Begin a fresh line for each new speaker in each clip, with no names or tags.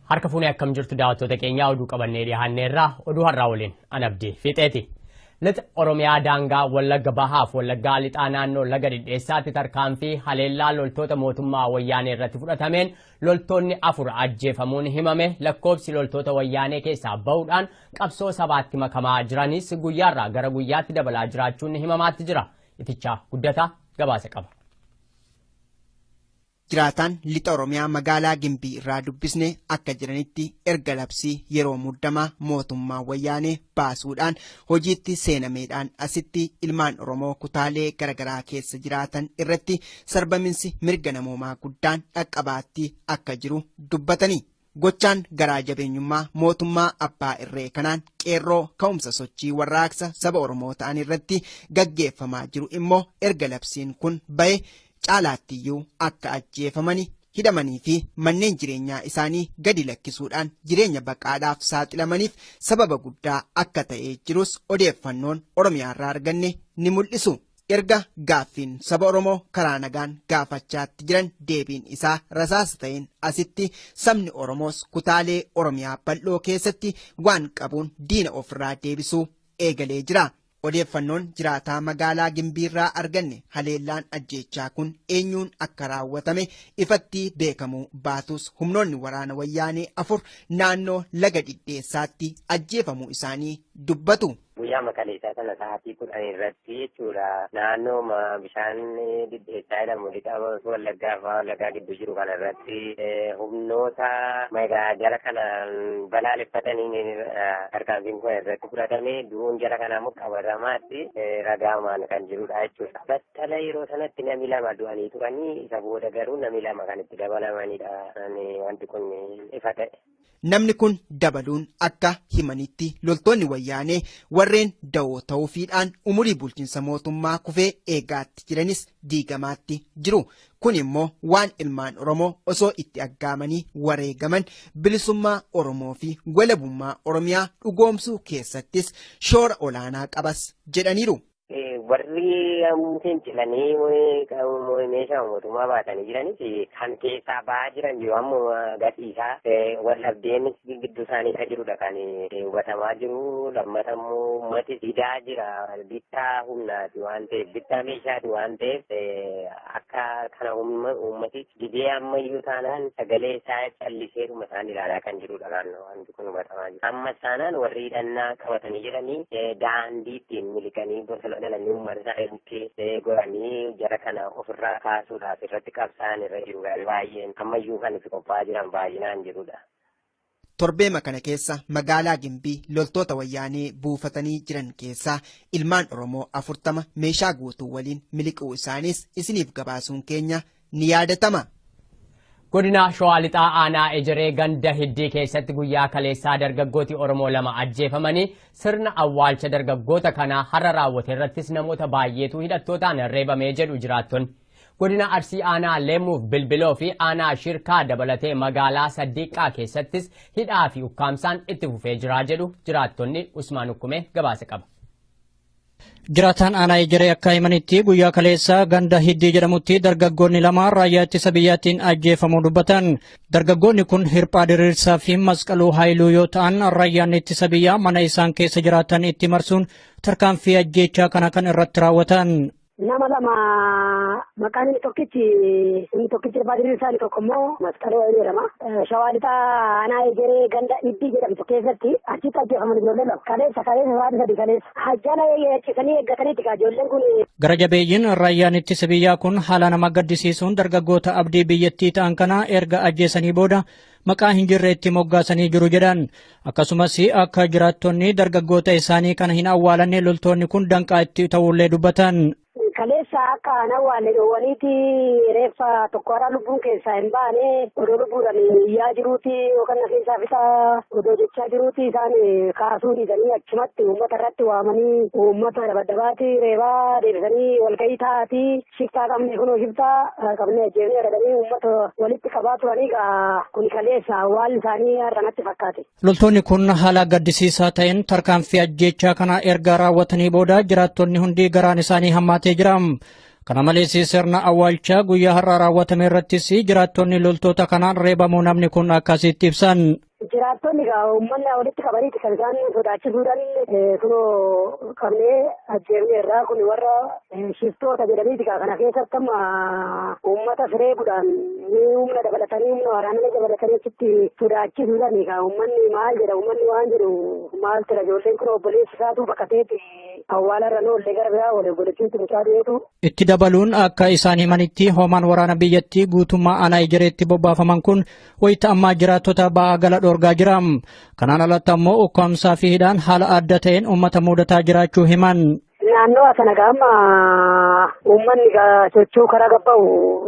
harka fuunee akkam jirtu daawwattoota keenyaa oduu qabannee dhiyaanneerraa oduu har'aa waliin anabdii fixeeti. Lixa Oromiyaa daangaa Wallagga Bahaaf Wallaggaa lixaa naannoo laga dhidheessaatti tarkaanfii haleellaa loltoota mootummaa wayyaanee irratti fudhatameen loltoonni 4 ajjeefamuun himame. Lakkoobsi loltoota wayyaanee keessaa bahuudhaan qabsoo sabaatti makamaa jiranis guyyaarraa gara guyyaatti dabalaa jiraachuun himamaatti jira. Itichaa guddataa gabaasa qaba.
Jiraataan lixa Oromiyaa magaalaa Gimbii irraa dubbisne akka jiranitti erga labsii yeroo muddamaa mootummaa wayyaanee baasuudhaan hojiitti seenameedhaan asitti ilmaan Oromoo kutaalee garagaraa keessa jiraatan irratti sarbaminsi mirga namoomaa guddaan dhaqqabaatti akka jiru dubbatanii. Gochaan garaa jabeenyummaa mootummaa abbaa irree kanaan qeerroo ka'umsa sochii warraaqsa saba Oromoo ta'an irratti gaggeeffamaa jiru immoo erga labsiin kun bahe caalaattiyyuu akka ajjeefamanii hidhamanii fi manneen jireenyaa isaanii gadi lakkisuudhaan jireenya baqaadhaaf saaxilamaniif sababa guddaa akka ta'ee jirus odeeffannoon Oromiyaarraa arganne ni mul'isu. Erga gaaffiin saba Oromoo karaa nagaan gaafachaatti jiran deebiin isaa rasaasa ta'een asitti sabni Oromoos kutaalee Oromiyaa bal'oo keessatti waan qabuun diina ofirraa deebisuu eegalee jira. Odeeffannoon jiraataa magaalaa Gimbiirraa arganne haleellaan ajjeechaa kun eenyuun akka raawwatame ifatti beekamuu baatus humnoonni waraana wayyaanee 4 naannoo laga dhidheessaatti ajjeefamuu isaanii dubbatu.
Guyyaa makaleessaa sana sa'aatii 10 irratti jechuudha naannoo bishaan dhidheessaa jedhamu lixa Wallaggaa gidduu jiru kana irratti humnoota jara kanaan balaaleffatanii tarkaanfiin kun irratti fudhatame du'uun jara kanaa muqqabatamaatti ragaamaan kan jirudha jechuudha. Battala yeroo sanatti namni 2 du'anii turanii isa booda garuu namni 2 kan itti dabalamanidha wanti kun ifa ta'e.
Namni kun dabaluun akka himanitti loltoonni wayyaanee warreen da'oo ta'uufiidhaan umurii bulchiinsa mootummaa kufee eegaatti jiranis diigamaatti jiru. Kun immoo waan ilmaan Oromoo osoo itti aggaamanii wareegaman bilisummaa Oromoo fi walabummaa Oromiyaa dhugoomsuu keessattis shoora olaanaa qabas jedhaniiru.
Warri fincilanii meeshaa mootummaa baatanii jiranis kan keessaa ba'aa jiran jiru ammoo gadhiisaa wal-dhabdeen gidduu isaanii kan jirudha kan hubatamaa jiru. Lammata immoo uummati didaa jira bittaa humnaati waan ta'eef bittaa meeshaati waan ta'eef akka kana uummati didee ammayyuu taanaan sagalee isaa calliseeruma isaan ilaalaa kan jirudha kan wanti kun hubatamaa jiru. Amma isaanaan warri hidhannaa qabatanii jiranii daandii ittiin miliqanii bosona dhalanii uummataa eegukkee godhanii jara kana ofirraa kaasuudhaaf irratti qabsaa'an irra jiru baay'een ammayyuu kan itti qophaa'aa jiran baay'inaan jirudha.
Torbeema kana keessa magaalaa Gimbii loltoota wayyaanee buufatanii jiran keessaa ilmaan Oromoo 40 meeshaa guutuu waliin miliquu isaanis isiniif gabaasuun keenya ni yaadatama.
Godina Shawaa Lixaa aanaa Ejeree ganda hiddii keessatti guyyaa kaleessaa dargaggooti Oromoo 2 ajjeefamanii sirna awwaalcha dargaggoota kanaa har'a raawwate irrattis namoota baay'eetu hidhattootaan reebamee jedhu jiraattonni. Godina Arsii aanaa Leemuuf Bilbiloo fi aanaa Shirkaa dabalatee magaalaa Saddiiqaa keessattis hidhaa fi ukkaamsaan itti fufee jira jedhu jiraattonni. Usmaan Ukkumee gabaasa qaba.
Jiraataan aanaa Ejeree akka himanitti guyyaa kaleessaa ganda hiddii jedhamutti dargaggoonni 2 raayyaa ittisa biyyaatiin ajjeefamuu dubbatan. Dargaggoonni kun Hirphaa Diriirsaa fi Masqaluu Haayiluu yoo ta'an raayyaan ittisa biyyaa mana isaan keessa jiraatan itti marsuun tarkaanfii ajjeechaa kana kan irratti raawwatan.
Nama 2 maqaan inni tokkichi Hirphaa Diriirsaa inni tokko immoo Masqaluu Haayiluu jedhama. Shawaa Lixaa aanaa Ejeree ganda hiddii jedhamtu keessatti achitti ajjeefaman ijoolleen 2 kaleessa sa'aatii 3 kaleessa hajjala eeggatanii eeggataniiti ijoolleen kun.
Gara jabeeyyiin raayyaan ittisa biyyaa kun haala nama gaddisiisuun dargaggoota abdii biyyattii ta'an kana erga ajjeesanii booda maqaa hin jirre itti moggaasanii jiru jedhan. Akkasumas akka jiraattonni dargaggoota isaanii kana hin awwaalanne loltoonni kun danqaa itti ta'ullee dubbatan.
kaleessa akka nawwaalle dhoowwaniiti reeffa tokko hara lubbuun keessaa hin baane odoo lubbuudhaan iyyaa jiruuti yookaan na keessaa fixaa odoo jechaa jiruuti isaan kaasuu dhiisanii achumatti uummata irratti waamanii uummata dabaddabaati reebaa deebisanii walgahii taa'aati shiftaa qabne kunoo shiftaa qabne ajjeefnee agadanii uummata walitti qabaa turanii kun kaleessa awwaalli isaanii har'anatti fakkaate.
Loltoonni kun haala gaddisiisaa ta'een tarkaanfii ajjeechaa kana erga raawwatanii booda jiraattonni hundi garaan isaanii hammaatee jira. Kana malees sirna awwaalchaa guyyaa har'aa raawwatame irrattis jiraattonni loltoota kanaan reebamuu namni kun akkasitti ibsan.
Jiraattonni uummanni walitti qabaniiti kan isaan sodaachisuudhaan kunoo qabnee ajjeefne irraa kun warra shiftoota jedhaniiti kana keessatti amma uummata reebuudhaan humna dabalatanii humna waraanaa dabalatanii achitti sodaachisuudhaan uummanni maal jedha uummanni waan jedhu maal tira ijoolleen kun obboleessi isaatu baqateeti awwaalarra noollee gara biraa wal obboleettiitti mucaa du'eetu.
Itti dabaluun akka isaan himanitti hoomaan waraana biyyattii guutummaa aanaa Ejereetti bobbaafaman kun wayita ammaa jiraattota ba'aa gala dhorgaa jira. Kanaan alatti ammoo ukkaamsaa fi hidhaan haala adda ta'een uummata mudataa jiraachuu himan.
Naannoo sana gaama uummanni socho'uu karaa gabba'u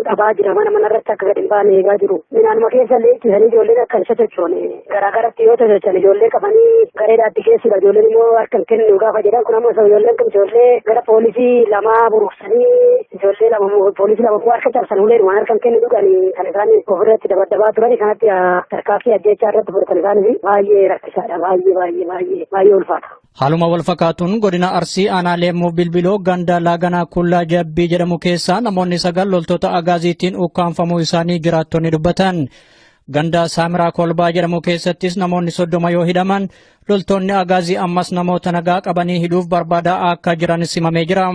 dhabaa jira mana irratti akka gadi hin baane eegaa jiru. Naannuma keessa illee ittisanii ijoolleen akka isa sochoone garaagaratti yoo sochoosan ijoollee qabanii gareedhaatti geessudha. Ijoolleen immoo harka hin kennu gaafa jedhan kun ammoo ijoolleen ijoollee gara poolisii lamaa buruqsanii ijoollee lama poolisii lama harka cabsan uleen waan harka hin kennu dhuganii kan isaan ofirratti dabaddabaa turani kanatti tarkaanfii ajjeechaa irratti fudhatan isaanii baay'ee rakkisaadha baay'ee ulfaata.
Haaluma wal fakkaatuun godina Arsii aanaa Leemmoo Bilbiloo ganda Laaganaa Kullaa Jabbii jedhamu keessaa namoonni 9 loltoota agaaziitiin ukkaanfamuu isaanii jiraattonni dubbatan. Ganda Saamiraa Kolbaa jedhamu keessattis namoonni 30 yoo hidhaman loltoonni agaazii ammas namoota nagaa qabanii hidhuuf barbaadaa akka jiran simamee jira.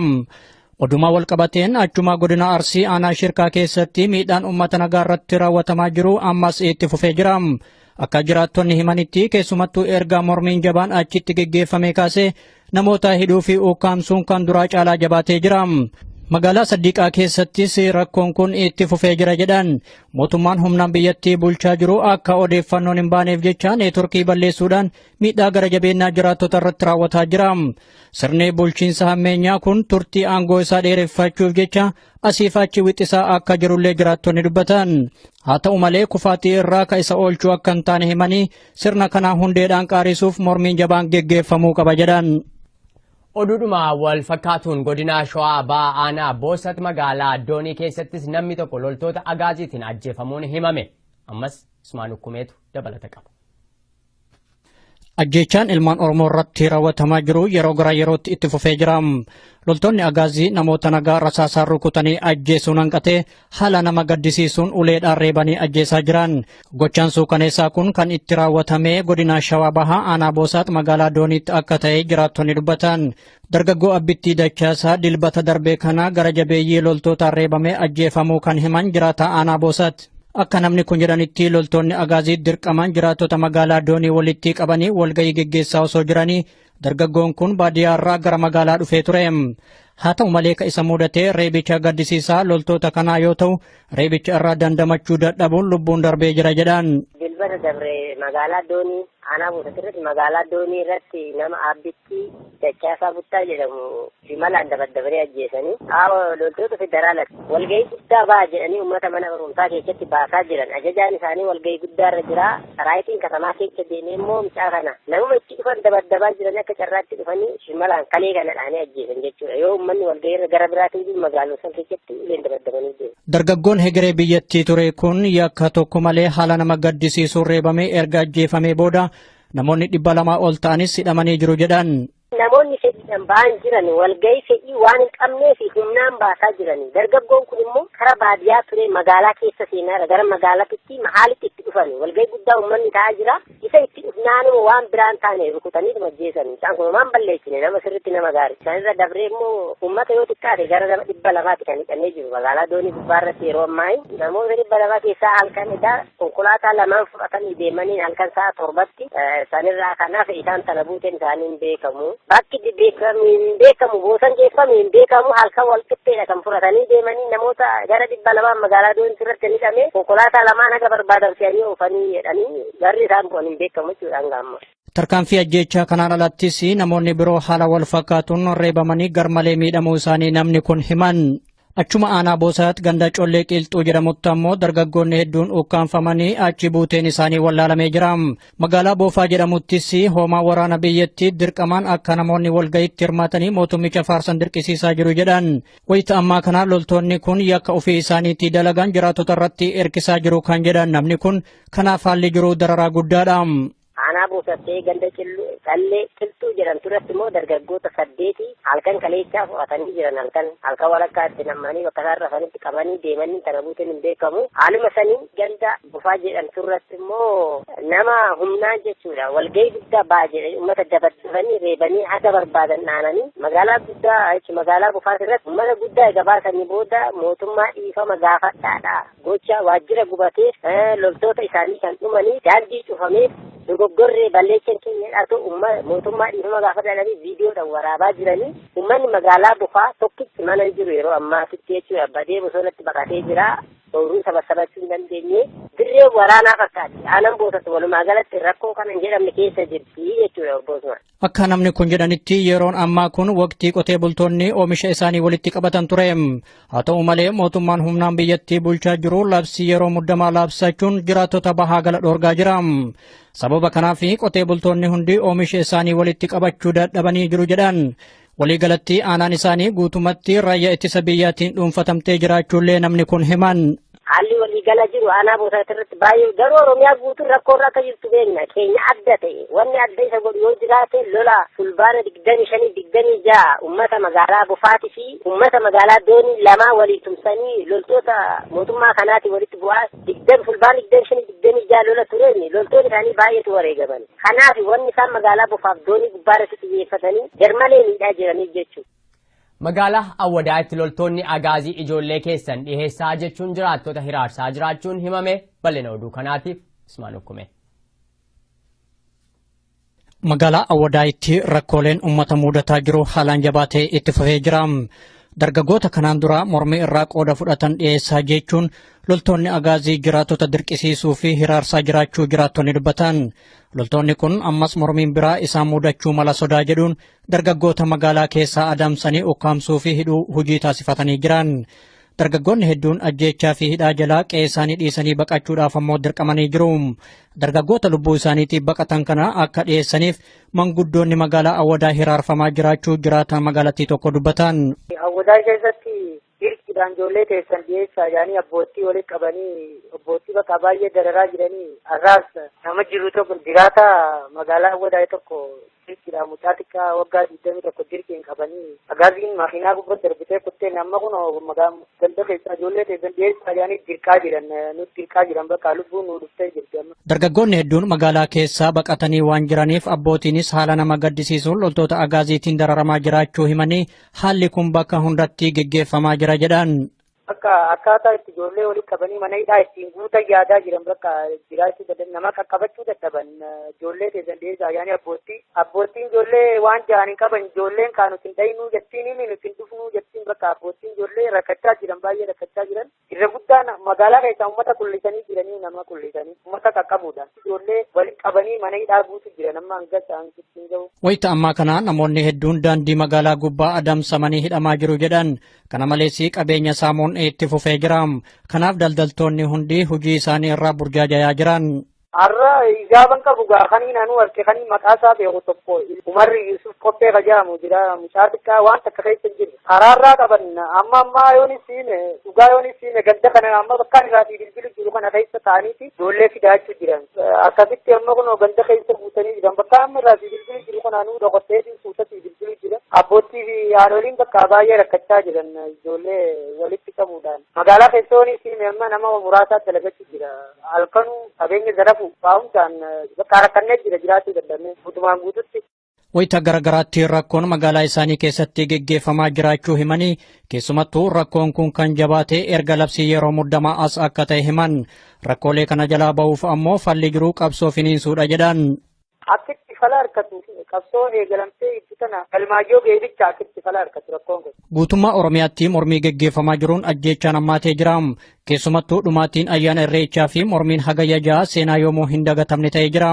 Oduma wal qabateen achuma godina Arsii aanaa Shirkaa keessatti miidhaan uummata nagaa irratti raawwatamaa jiru ammas itti fufee jira. Akka jiraattonni himanitti keessumattuu erga mormiin jabaan achitti geggeeffame kaasee namoota hidhuu fi ukkaamsuun kan duraa caalaa jabaatee jira. Magaalaa Saddiiqaa keessattis rakkoon kun itti fufee jira jedhan. Mootummaan humnaan biyyattii bulchaa jiru akka odeeffannoon hin baaneef jecha neetworkii balleessuudhaan miidhaa gara jabeenyaa jiraattota irratti raawwataa jira. Sirni bulchiinsa hammeenyaa kun turtii aangoo isaa dheereffachuuf jecha asiif achi wixxisaa akka jirullee jiraattonni dubbatan. Haa ta'u malee kufaatii irraa ka isa oolchuu akka hin taane himanii sirna kana hundeedhaan qaarisuuf mormiin jabaan geggeeffamuu qaba jedhan.
Oduudhuma wal fakkaatuun godina Shawaa Ba'aa aanaa Boosat magaalaa Doonii keessattis namni tokko loltoota agaaziitiin ajjeefamuun himame. Ammas Usmaan Hukkumeetu dabalata qaba.
Ajjeechaan ilmaan Oromoo irratti raawwatamaa jiru yeroo gara yerootti itti fufee jira. Loltoonni agaazii namoota nagaa rasaasaan rukutanii ajjeesuun hanqatee haala nama gaddisiisuun uleedhaan reebanii ajjeesaa jiran. Gochaan suukaneessaa kun kan itti raawwatame godina Shawaa Bahaa aanaa Boosaat magaalaa Dooniitti akka ta'e jiraattonni dubbatan. Dargaggoo Abbittii Dachaasaa dilbata darbee kana gara jabeeyyii loltootaan reebamee ajjeefamuu kan himan jiraataa aanaa Boosaat. Akka namni kun jedhanitti loltoonni agaazii dirqaman jiraattota magaalaa Doonii walitti qabanii walgahii geggeessaa osoo jiranii dargaggoon kun baadiyyaarraa gara magaalaa dhufee ture. Haa ta'u malee ka isa mudatee reebicha gaddisiisaa loltoota kanaa yoo ta'u reebicha irraa dandamachuu dadhabuun lubbuun darbee jira jedhan.
Dilbata dabre magaalaa Doonii aanaa Boosat irratti magaalaa Doonii irratti nama Abbittii Dachaasaa Buttaa jedhamu shimalaan dabaddabaree ajjeesanii loltoota federaalaa walgahii guddaa ba'a jedhanii uummata mana barumsaa keessatti baasaa jiran. Ajajaan isaanii walgahii guddaa irra jira. Saraayitiin katamaa keessa deemee immoo mucaa kana namuma itti dhufan dabaddabaa jiran akka carraatti dhufanii shimalaan kalee kana dhaanii ajjeesan jechuudha. Yoo uummanni walgahii irra gara biraatiin magaalota keessatti uleen dabaddabanii deemu.
Dargaggoon hegeree biyyattii ture kun yakka tokko malee haala nama gaddisiisuun reebamee erga ajjeefamee booda namoonni 200 ol ta'anis hidhamanii jiru jedhan.
Namoonni fedhiidhaan ba'an jiran walgahii fedhii waan hin qabneef humnaan baasaa jiranii. Dargaggoon kun immoo karaa baadiyyaa ture magaalaa keessa seenaa gara magaalaatti maalitti itti dhufanii walgahii guddaa uummanni ta'aa jira. Isa itti dhufnaan waan biraan taane rukutanii ajjeesanii. Isaan kun waan balleessine nama sirriitti nama gaarii. Isaan irra dabree immoo uummata yoo xiqqaate gara nama 200 kan hidhamee jiru. Magaalaa Doonii gubbaa irratti yeroo ammaa namoota 200 keessaa halkan edaa konkolaataa lamaan fudhatanii deemanii halkan sa'a 7tti sanirraa kanaaf isaan sana buuteen isaanii hin beekamu. Bakki beekamu boosan geeffame hin beekamu halkan wal qixxeedha kan fudhatanii deemanii namoota gara 200 magaalaa Doonii irratti hidhame konkolaataa lamaan haga barbaadan fe'anii oofanii jedhanii garri isaan bu'an hin beekamu jechuudha hanga amma.
Tarkaanfii ajjeechaa kanaan alattis namoonni biroo haala wal fakkaatuun reebamanii garmalee miidhamuu isaanii namni kun himan. Achuma aanaa boosaatti ganda collee qilxuu jedhamutti ammoo dargaggoonni hedduun ukkaanfamanii achi buuteen isaanii wallaalamee jira. Magaalaa Boofaa jedhamuttis hoomaa waraana biyyattii dirqamaan akka namoonni walga'iitti hirmaatanii mootummicha faarsan dirqisiisaa jiru jedhan. Wayita ammaa kana loltoonni kun yakka ofii isaaniitti dalagan jiraatota irratti erkisaa jiru kan jedhan namni kun kanaaf haalli jiru dararaa guddaadha.
Aanaa boosattee ganda callee qilxuu jedhamtu irratti immoo dargaggoota 8 halkan kaleechaa fudhatanii jiran halkan walakkaatti namanii bakka isaan rafanitti qabanii deemanii tana buuteen hin beekamu. Haaluma sanii ganda Bofaa jedhamtu irratti immoo nama humnaan jechuudha walgahii guddaa ba'a jedhanii uummata dabarsanii reebanii haga barbaadan dhaananii magaalaa Bofaa irratti uummata guddaa egaa baasanii booda mootummaa dhiifama gaafadhaadha gocha waajjira gubateef loltoota isaanii kan dhumanii daandii cufameef dogoggorree balleessan keenya dhaatu mootummaa dhiifama gaafadhaadhaanii viidiyoodhaan waraabaa jiranii uummanni magaalaa Bofaa tokkitti mana jiru yeroo ammaatitti jechuudha badee bosonatti baqatee jira. Suurri sabasabachuu hin dandeenye dirree waraanaa fakkaatti aanaan boosatti walumaa galatti rakkoo kana hin jedhamne keessa jirti jechuudha boosuma.
Akka namni kun jedhanitti yeroon ammaa kun waqtii qotee bultoonni oomisha isaanii walitti qabatan ture. Haa ta'u malee mootummaan humnaan biyyattii bulchaa jiru labsii yeroo muddamaa labsachuun jiraattota bahaa gala dhoorgaa jira. Sababa kanaaf qotee bultoonni hundi oomisha isaanii walitti qabachuu dadhabanii jiru jedhan. Waliigalatti aanaan isaanii guutumatti raayyaa ittisa biyyaatiin dhuunfatamtee jiraachuullee namni kun himan.
Haalli waliigala jiru aanaa boosaa irratti baay'ee garuu Oromiyaa guutuun rakkoo irra akka jirtu beekna keenya adda ta'e wanni adda isa godhu yoo jiraate lola fulbaana 25-26 uummata magaalaa Bofaatii fi uummata magaalaa Doonii lama walii tumsanii loltoota mootummaa kanaati walitti bu'aa fulbaana 25-26 lola tureen loltoonni isaanii baay'eetu wareegaman. Kanaaf wanni isaan magaalaa Bofaaf Doonii gubbaarratti xiyyeeffatanii garmalee miidhaa jiranii jechuudha.
Magaalaa Awwadaatti loltoonni agaazii ijoollee keessan dhiheessaa jechuun jiraattota hiraarsaa jiraachuun himame bal'ina oduu kanaatiif Ismaan Okkume.
Magaalaa Awwadaatti rakkooleen uummata mudataa jiru haalaan jabaatee itti fufee jira. Dargaggoota kanaan dura mormii irraa qooda fudhatan dhiyeessaa jechuun loltoonni agaazii jiraattota dirqisiisuu fi hiraarsaa jiraachuu jiraattonni dubbatan. Loltoonni kun ammas mormiin biraa isaan mudachuu mala sodaa jedhuun dargaggoota magaalaa keessaa adamsanii ukkaamsuu fi hidhuu hojii taasifatanii jiran. Dargaggoonni hedduun ajjeechaa fi hidhaa jalaa qe'ee isaanii dhiisanii baqachuudhaaf ammoo dirqamanii jiru. Dargaggoota lubbuu isaaniitiif baqatan kana akka dhiyeessaniif manguddoonni magaalaa Awwadaa hiraarfamaa jiraachuu jiraata magaalattii tokko dubbatan.
Awwadaa keessatti dirqiidhaan ijoollee teessan dhiyeessaa jedhanii abbootii walitti qabanii abbootii bakka baay'ee dararaa jiranii har'aas nama jiru tokko jiraata magaalaa Awwadaa tokko dirqiidhaan mucaa xiqqaa waggaa 21 dirqiin qabanii agaaziin makiinaa gubbatti darbitee kuttee amma kun ganda keessaa ijoollee teessan dhiyeessaa jedhanii dirqaa jiran bakka lubbuun nu dhuftee jirti amma.
Dargaggoonni hedduun magaalaa keessaa baqatanii waan jiraniif abbootiinis haala nama gaddisiisuun loltoota agaaziitiin dararamaa jiraachuu himanii haalli kun bakka hundatti geggeeffamaa jira jedhan.
Akkaataa itti ijoollee walitti qabanii mana hidhaa ittiin guutan yaadaa jiran bakka jiraachuu dadhaban nama qaqqabachuu dadhaban ijoollee teessan dhiyeessaa jedhanii abbootiin ijoollee waan jahan hin qaban ijoolleen kaan nuti hin dhayinuu jettiin nuti hin dhufnuu jettiin bakka abbootiin ijoollee rakkachaa jiran baay'ee rakkachaa jiran irra guddaan magaalaa keessaa uummata qullisanii jiranii nama qullisanii uummata qaqqabuudhaan ijoollee walitti qabanii mana hidhaa guutu jiran amma hanga isaan ittiin gahu.
Wayita ammaa kana namoonni hedduun daandii magaalaa gubbaa adamsamanii hidhamaa jiru jedhan. Kana malees qabeenya saamuun itti fufee jira. Kanaaf daldaltoonni hundi hojii isaanii irraa burjaajaa jiran.
Har'a ijaaban qabu gaafanii naannoo harkee kanii maqaa isaa beeku tokko Umarri Yusuf Qophee jedhamu jira mucaa xiqqaa waan takka keessa jiru. Karaarraa qaban amma yoonis siime dhugaa yoonis siime gadda kana amma bakkaan irraatii bilbilu jiru kana keessa ta'aniiti ijoollee fidaachuu jiran. Akkasitti amma kun ganda keessa buutanii jiran bakka amma irraatii bilbilu jiru kana nuu dhokotteetiin suutatii bilbilu jira. Abbootii fi haadholiin bakka baay'ee rakkachaa jiran ijoollee walitti qabuudhaan. Magaalaa keessa yoonis siime amma nama muraasaa dalagachuu jira. Halkanuu qabeenya zarafu baa'umsaan bakka rakkannee jira jiraachuu danda'ame guutumaan guututti.
Wayita garagaraatti rakkoon magaalaa isaanii keessatti geggeeffamaa jiraachuu himanii keessumattuu rakkoon kun kan jabaate erga labsii yeroo muddamaa as akka ta'e himan rakkoolee kana jalaa ba'uuf ammoo falli jiru qabsoo finiinsuudha jedhan.
Akkitti fala harkatu qabsoo eegalamtee itti tana galmaayyoo geedicha itti fala harkatu rakkoon kun.
Guutummaa Oromiyaatti mormii geggeeffamaa jiruun ajjeechaan hammaatee jira. Keessumattuu dhumaatiin ayyaana irreechaa fi mormiin hagayya ja'a seenaa yoomuu hin dagatamne ta'ee jira.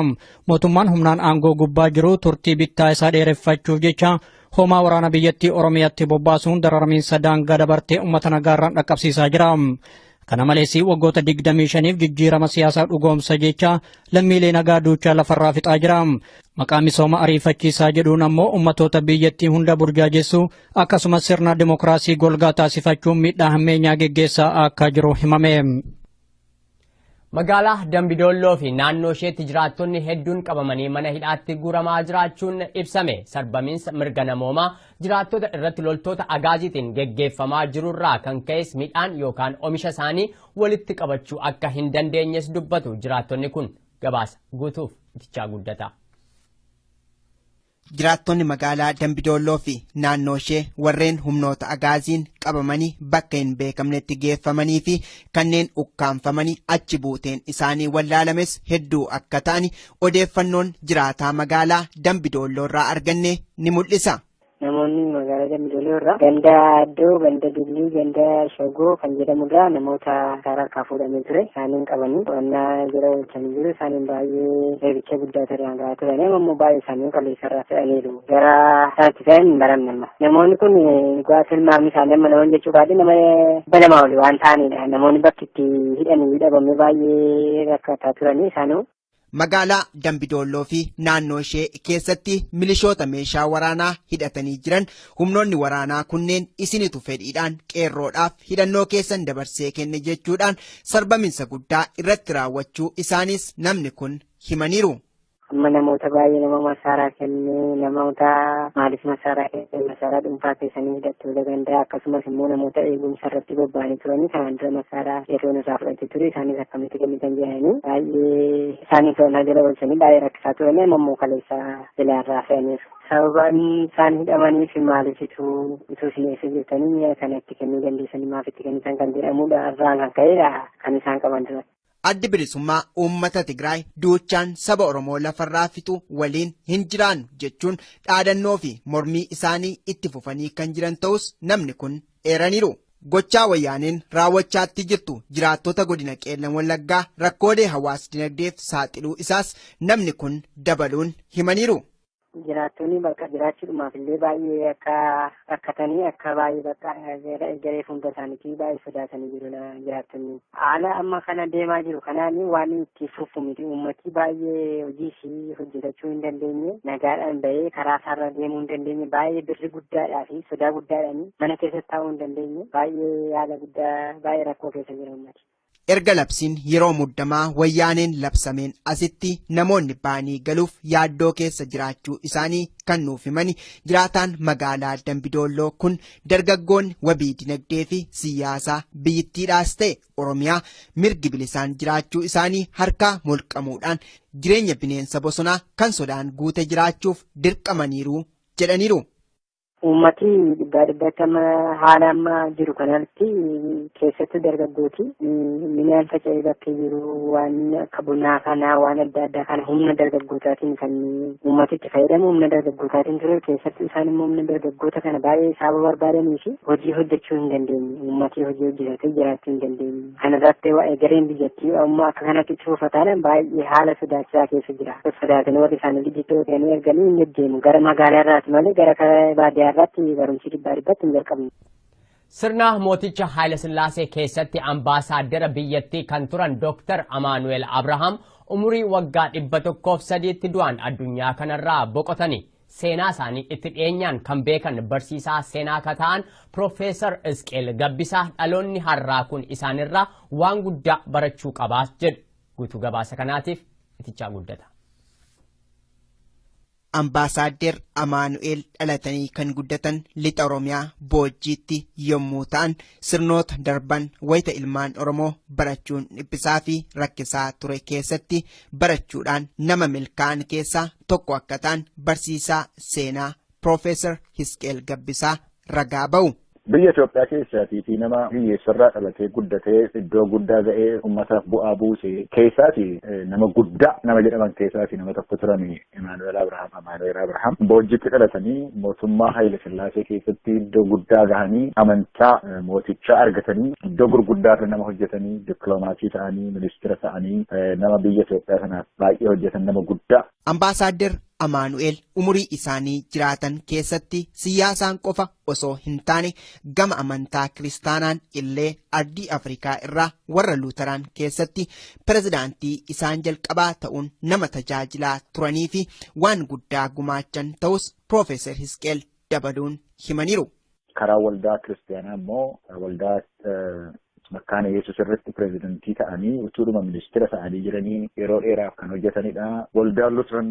Mootummaan humnaan aangoo gubbaa jiru turtii bittaa isaa dheereffachuuf jecha hoomaa waraana biyyattii Oromiyaatti bobbaasuun dararamiinsa daangaa dabartee uummata nagaarraan dhaqqabsiisaa jira. Kana malees waggoota 25f jijjiirama siyaasaa dhugoomsa jecha lammiilee nagaa duuchaa lafarraa fixaa jira. Maqaa misooma ariifachiisaa jedhuun ammoo ummatoota biyyattii hunda burjaajessu akkasumas sirna dimokiraasii golgaa taasifachuun miidhaa hammeenyaa geggeessaa akka jiru himame.
Magaalaa Dambidolloo fi naannoo isheetti jiraattonni hedduun qabamanii mana hidhaatti guuramaa jiraachuun ibsame. Sarbamiinsa mirga namoomaa jiraattota irratti loltoota agaaziitiin geggeeffamaa jirurraa kan ka'es midhaan yookaan oomisha isaanii walitti qabachuu akka hin dandeenyes dubbatu. Jiraattonni kun gabaasa guutuuf itichaa guddata.
Jiraattonni magaalaa Dambidolloo fi naannoo ishee warreen humnoota agaaziin qabamanii bakka hin beekamnetti geeffamanii fi kanneen ukkaanfamanii achi buuteen isaanii wallaalames hedduu akka ta'ani odeeffannoon jiraataa magaalaa Dambidolloo irraa arganne ni mul'isa.
Namoonni magaalaa Dambidolloo irraa ganda Addoo, ganda Dullii, ganda Shogoo kan jedhamurraa namoota karaa harkaa fuudhamee ture. Isaaniin qabanii to'annaa jala oolchanii jiru. Isaaniin baay'ee reebicha guddaa tureen gahaa turanii ammoo baay'ee isaanii qilleensarraa fe'aniiru. Gara isaatti fe'an hin baramne. Namoonni kun dhugaa tilmaamni isaanii amma namoonni jechuu baadhee nama balamaa oli waan ta'anidha. Namoonni bakki itti hidhanii dhabamee baay'ee rakkataa turanii isaanii.
Magaalaa Dambidolloo fi naannoo ishee keessatti milishoota meeshaa waraanaa hidhatanii jiran humnoonni waraanaa kunneen isinitu fedhiidhaan qeerroodhaaf hidhannoo keessan dabarsee kenne jechuudhaan sarbamiinsa guddaa irratti raawwachuu isaanis namni kun himaniiru.
Amma namoota baay'ee nama masaaraa kennee namoota maaliif masaaraa kennee masaaraa dhuunfaa keessanii hidhattuu danda'a akkasumas immoo namoota eegumsa irratti bobba'anii turanii kanaan dura masaaraa yeroon isaa fudhatee ture isaanis akkamitti kennitan jedhanii baay'ee isaanii to'annaa jala oolchanii baay'ee rakkisaa turanii amma immoo kaleessa jilaarraa fe'aniiru. Sababaan isaan hidhamaniif maalifitu utuu isin eessa jirtanii mi'a kanatti kennuu dandeessanii maaf itti kennitan kan jedhamudha irraan kan ka'edha kan isaan qaban turan.
Addi bilisummaa uummata Tigraay duuchaan saba Oromoo lafarraa fixu waliin hin jiraannu jechuun dhaadannoo fi mormii isaanii itti fufanii kan jiran ta'us namni kun eeraniiru. Gochaa wayyaaneen raawwachaatti jirtu jiraattota godina Qeellam Wallaggaa rakkoolee hawaas dinagdeef saaxiluu isaas namni kun dabaluun himaniiru.
Jiraattonni bakka jiraachuudhumaaf illee baay'ee akka rakkatanii akka baay'ee bakka garee fuunda isaaniitii baay'ee sodaatanii jiru jiraattonni. Haala amma kana deemaa jiru kanaan waan itti fufu miti uummatni baay'ee hojii ishii hojjetachuu hin dandeenye nagaadhaan bahee karaa isaarra deemuu hin dandeenye baay'ee birri guddaadhaa fi sodaa guddaadhaan mana keessa taa'uu hin dandeenye baay'ee haala guddaa baay'ee rakkoo keessa jira uummati.
Erga labsiin yeroo muddamaa wayyaaneen labsameen asitti namoonni ba'anii galuuf yaaddoo keessa jiraachuu isaanii kan nuuf himani jiraataan magaalaa Dambidolloo kun dargaggoonni wabii dinagdee fi siyaasaa biyyittiidhaas ta'e Oromiyaa mirgi bilisaan jiraachuu isaanii harkaa molqamuudhaan jireenya bineensa bosonaa kan sodaan guute jiraachuuf dirqamaniiru jedhaniiru.
Uummati dhibbaa dhibbatti amma haala amma jiru kanatti keessattuu dargaggooti midhaan faca'ee bakkee jiru waan akka bunaa kana waan adda addaa kana humna dargaggootaatiin kan uummati itti fayyadamu humna dargaggootaatiin ture keessattuu isaan immoo humna dargaggoota kana baay'ee saaba barbaadanii fi hojii hojjechuu hin dandeenye uummati hojii hojjetatee jiraachuu hin dandeenye kanarratti gareen biyyattii ammoo akka kanatti itti fufataadhaan baay'ee haala sodaachisaa keessa jira sodaatanii warri isaanii gidduutti erganii hin deddeemu gara magaalaa irraati malee gara baadiyyaa
Sirna mooticha Haayile Sillaasee keessatti ambaasaaddara biyyattii kan turan Dr. Amaanu'eel Abrahaam umurii waggaa 103tti du'an addunyaa kanarraa boqotanii seenaa isaanii itti dhiyeenyaan kan beekan barsiisaa seenaa kan ta'an Profeesar Isqeel Gabbisaa dhaloonni har'aa kun isaanirraa waan guddaa barachuu qabaas jedhu guutuu gabaasa kanaatiif itichaa guddata.
Ambaasaadder Amaanu'eel dhalatanii kan guddatan lixa Oromiyaa Boojjiitti yommuu ta'an sirnoota darban wayita ilmaan Oromoo barachuun dhiphisaa fi rakkisaa ture keessatti barachuudhaan nama milkaa'an keessaa tokko akka ta'an barsiisaa seenaa Profeesar Isqeel Gabbisaa ragaa ba'u.
biyya Itoophiyaa keessaatii fi nama hiyyeessarraa dhalatee guddatee iddoo guddaa ga'ee uummataaf bu'aa buuse keessaati nama guddaa nama jedhaman keessaati nama tokko turani Imaanu'eel Abrahaam boojjitti dhalatanii mootummaa Haayile Sillaasee keessatti iddoo guddaa gahanii amantaa mootichaa argatanii iddoo gurguddaarra nama hojjetanii dippiloomaasii ta'anii ministeera ta'anii nama biyya Itoophiyaa kanaaf baay'ee hojjetan nama guddaa.
Ambaasaadder Amaanu'eel umurii isaanii jiraatan keessatti siyaasaan qofa osoo hin taane gama amantaa kiristaanaan illee ardii Afrikaa irraa warra Luuteraan keessatti pirezidaantii isaan jalqabaa ta'uun nama tajaajilaa turanii fi waan guddaa gumaachan ta'us Piroofeesar Hisqeel dabaluun himaniiru.
Karaa waldaa kiristaanaa immoo waldaa Makkaana Yesuus irratti pirezidantii ta'anii utuudhuma ministeera ta'anii jiranii yeroo dheeraaf kan hojjetanidha. Waldaa Lutheran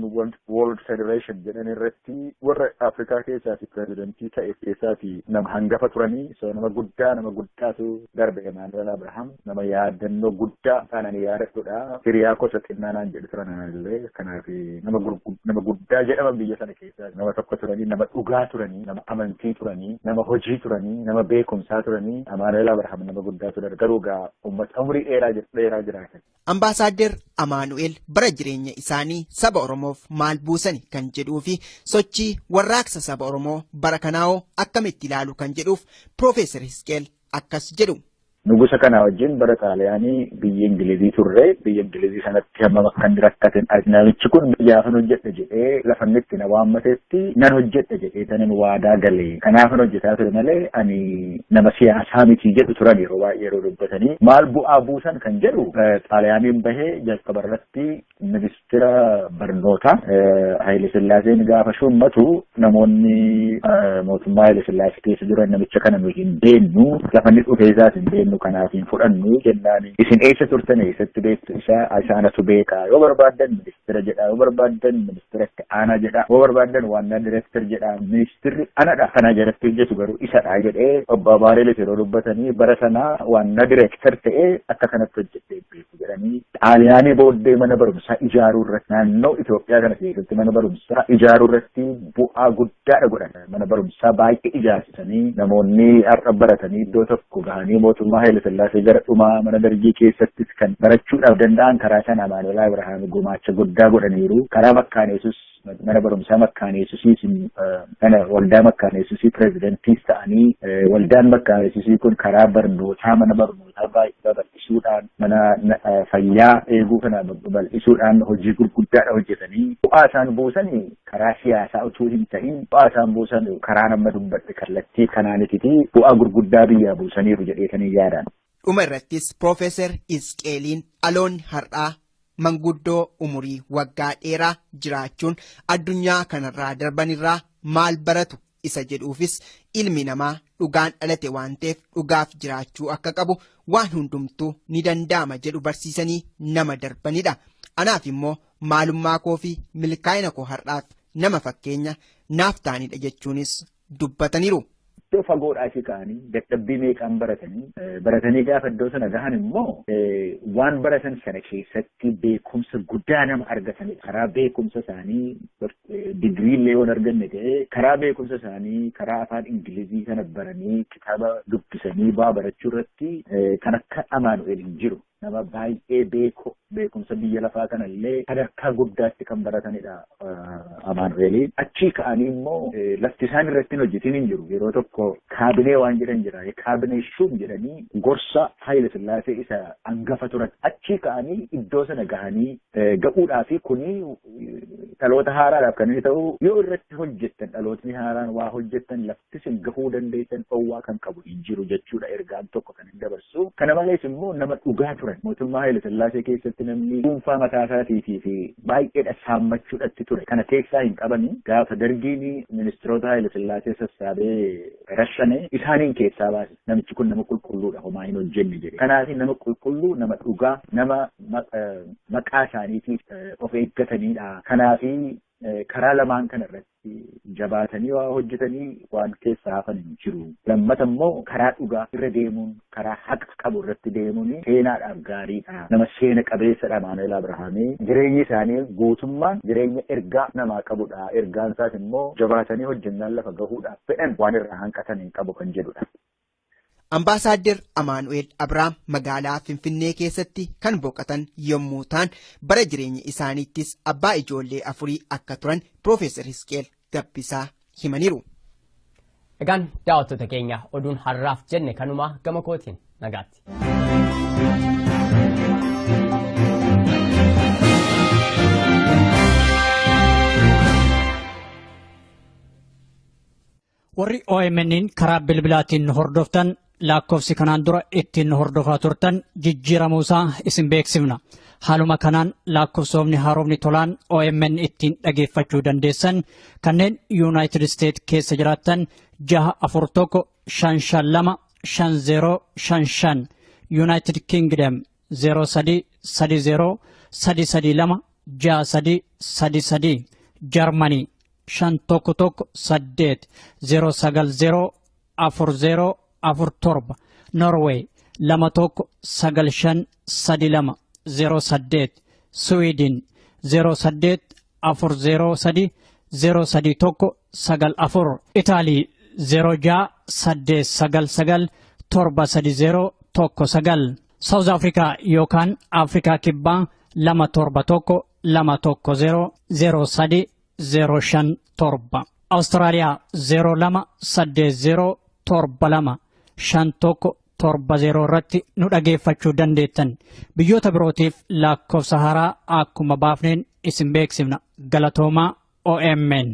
World Federation jedhan irratti warra Afrikaa keessaati pirezidantii ta'e keessaati nama hangafa turanii nama guddaatu darbe Imaanu'eel Abrahaam nama yaadannoo guddaa taananii yaadachuudha. Hiriyaakoo Xinnaan jedhu turanillee kanaaf nama guddaa jedhama biyya sana keessaati nama tokko turanii nama dhugaa turanii nama amantii turanii nama hojii turanii nama beekumsaa turanii Imaanu'eel Abrahaam nama guddaa ture. Garuugaa uummata umurii dheeraa jiraatan.
Ambaasaadder Amaanu'eel bara jireenya isaanii saba Oromoof maal buusani kan jedhuu fi sochii warraaqsa saba Oromoo bara kanaa'oo akkamitti ilaalu kan jedhuuf Piroofeesar Hisqeel akkas jedhu.
Nugusa kana wajjin bara Xaaliyaanii biyya Ingilizii turre biyya Ingilizii sanatti hammam akka inni rakkateen namichi kun biyyaafan hojjedha jedhee lafannitti na waammateetti nan hojjedha jedhee tanin waadaa galee kanaafan hojjetaa ture malee ani nama siyaasaa miti jedhu turan yeroo baay'ee yeroo dubbatanii maal bu'aa buusan kan jedhu Xaaliyaaniin bahee jalqaba irratti ministeera barnootaa Haayile Sillaaseen gaafa shummatu namoonni mootummaa Haayile Sillaasee keessa jiran namicha kana nuyi hin beennu lafanni dhufeesaas hin beennu kanaaf hin fudhannu jennaan isin eessa turtan eessatti beektu isaanatu beekaa yoo barbaadan ministeera jedhaa yoo barbaadan ministeera itti aanaa jedhaa yoo barbaadan waannaa direektar jedhaa ministeerri anadha kana jalatti hojjetu garuu isadha jedhee obbo Abaareelis yeroo dubbatanii bara sanaa waannaa direektar ta'ee akka kanatti hojjettee beeku jedhanii Xaaliyaanii booddee mana barumsaa ijaaruu irratti naannoo Itoophiyaa kana keessatti mana barumsaa ijaaruu irratti bu'aa guddaadha godhan mana barumsaa baay'ee ijaarsisanii namoonni har'a baratanii iddoo tokko gahanii mootummaa Haayile Sillaasee gara dhumaa mana dargii keessattis kan barachuudhaaf danda'an karaa sana Imaanu'eel Abrahaam gumaacha guddaa godhaniiru. Karaa Makkaana Yesuus mana barumsaa Makkaana Yesuusiis waldaa Makkaana Yesuusii pirezidantiis ta'anii waldaan Makkaana Yesuusii kun karaa barnootaa mana barnootaa baay'ee babal'isuudhaan mana fayyaa eeguu kana babal'isuudhaan hojii gurguddaadha hojjetanii bu'aa isaan buusanii karaa siyaasaa utuu hin ta'in bu'aa isaan buusan karaa nama dubbadhe kallattii kanaanititi bu'aa gurguddaa biyyaa buusaniiru jedheetanii yaadan.
Dhuma irrattis Piroofeesar Hisqeeliin dhaloonni har'aa manguddoo umurii waggaa dheeraa jiraachuun addunyaa kanarraa darbanirraa maal baratu isa jedhuufis ilmi namaa dhugaan dhalate waan ta'eef dhugaaf jiraachuu akka qabu waan hundumtuu ni danda'ama jedhu barsiisanii nama darbanidha. Anaaf immoo maalummaa koo fi milkaa'ina koo har'aaf nama fakkeenya naaf ta'anidha jechuunis dubbataniiru.
Iddoo fagoodhaa ka'anii dadhabbii meeqaan baratanii gaafa iddoo sana gahan immoo waan baratan sana keessatti beekumsa guddaa nama argatanidha. Karaa beekumsa isaanii digirii illee yoo arganne ta'ee karaa beekumsa isaanii karaa afaan Ingilizii kana baranii kitaaba dubbisanii bu'aa barachuu irratti kan akka Amaanu'eel hin jiru. Nama baay'ee beekumsa biyya lafaa kanallee sadarkaa guddaatti kan baratanidha Amaanu'eel. Achii ka'anii immoo lafti isaan irratti hojjetin hin jiru. Yeroo tokko kaabinee waan jedhan jira. Kaabinee shuum jedhanii gorsa Haayile Sillaasee isa hangafa turan. Achii ka'anii iddoo sana gahanii ga'uudhaa fi kuni dhaloota haaraadhaaf kan inni ta'u yoo irratti hojjettan dhalootni haaraan waa hojjettan laftis hin gahuu dandeessan dhowwaa kan qabu hin jiru jechuudha ergaan tokko kan hin dabarsu. Kana malees immoo nama dhugaa turan. Mootummaa Haayile Sillaasee keessatti namni dhuunfaa mataa isaatii fi baay'eedha saammachuudhatti ture. Kana keessaa hin qabanii gaafa dargiin ministeerota Haayile Sillaasee sassaabee rashane isaaniin keessaa baase. Namichi kun nama qulqulluudha homaa hin hojjenne jedhe. Kanaaf nama qulqulluu, nama dhugaa, nama maqaa isaaniitiif of eeggatanidha. Kanaaf karaa lamaan kana irratti jabaatanii waa hojjetanii waan keessa hafan hin jiru. Lammata immoo karaa dhugaa irra deemuun karaa haqa qabu irratti deemuun seenaadhaaf gaariidha. Nama seena qabeessadha Maanu'eel Abrahaamii. Jireenyi isaanii guutummaan jireenya ergaa namaa qabudha. Ergaan isaas immoo jabaatanii hojjennaan lafa gahuudhaaf fedhan waan irraa hanqatan hin qabu kan jedhudha.
Ambaasaadder Maanu'eel Abrahaam magaalaa Finfinnee keessatti kan boqotan yommuu ta'an bara jireenya isaaniittis abbaa ijoollee 4 akka turan Piroofeesar Hisqeel Gabbisaa himaniiru.
Egaan daawwattoota keenya oduun har'aaf jenne kanuma gama kootiin nagaatti.
Warri OMN'n karaa bilbilaatiin hordoftan lakkoofsi kanaan dura ittiin hordofaa turtan jijjiiramuusaa isin beeksifna. Haaluma kanaan lakkoofsofni haaromni tolaan OMN ittiin dhageeffachuu dandeessan kanneen United States keessa jiraattan 641 552 5055 United Kingdom 0330 332 6333 Germany 511 090 40 47 Norway 2195 32 08 Sweden 08 403 031 94 Italy 06 899 730 19 South Africa yookaan Afrikaa Kibbaa 271 210 03 057 Australia 0280 72 5170 irratti nu dhageeffachuu dandeettan. Biyyoota birootiif lakkoofsa haaraa akkuma baafneen isin beeksifna. Galatoomaa OMN.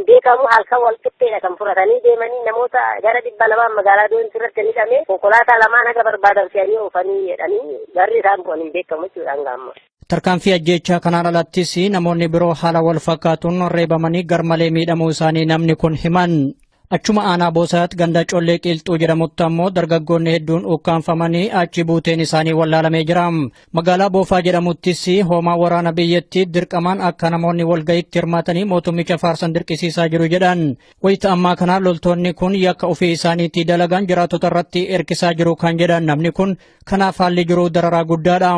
beekamu halkan wal qixxeedha kan furatanii deemanii namoota gara 200 magaalaa doonii irratti hidhamee konkolaataa lamaan haga barbaadan fe'anii oofanii jedhanii garri isaan bu'an hin beekamu jechuudhaan gaamma.
Tarkaanfii ajjeechaa kanaan alattis namoonni biroo haala wal fakkaatuun reebamanii garmalee miidhamuu isaanii namni kun himan. Achuma aanaa boosaatti ganda collee qilxuu jedhamutti ammoo dargaggoonni hedduun ukkaanfamanii achi buuteen isaanii wallaalamee jira. Magaalaa Boofaa jedhamuttis hoomaa waraana biyyattii dirqamaan akka namoonni walga'iitti hirmaatanii mootummicha faarsan dirqisiisaa jiru jedhan. Wayita ammaa kana loltoonni kun yakka ofii isaaniitti dalagan jiraattota irratti erkisaa jiru kan jedhan namni kun kanaaf haalli jiru dararaa guddaadha.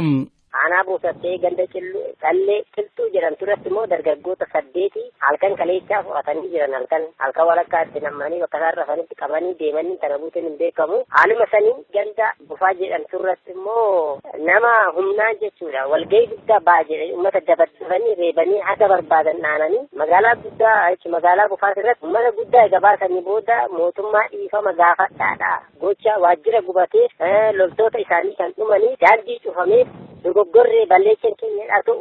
Aanaa boosattee ganda callee qilxuu jedhamtu irratti immoo dargaggoota 8 halkan kaleechaa fudhatanii jiran halkan walakkaatti namanii bakka isaan rafanitti qabanii deemanii tana buuteen hin beekamu. Haaluma sanii ganda Boofaa jedhamtu irratti immoo nama humnaan jechuudha walgahii guddaa ba'a jedhanii uummata dabaddafanii reebanii haga barbaadan dhaananii magaalaa Boofaa irratti uummata guddaa egaa baasanii booda mootummaa dhiifama gaafadhaadha gocha waajjira gubatee loltoota isaanii kan dhumanii daandii cufameef dogoggorree balleessan keenyadhaatu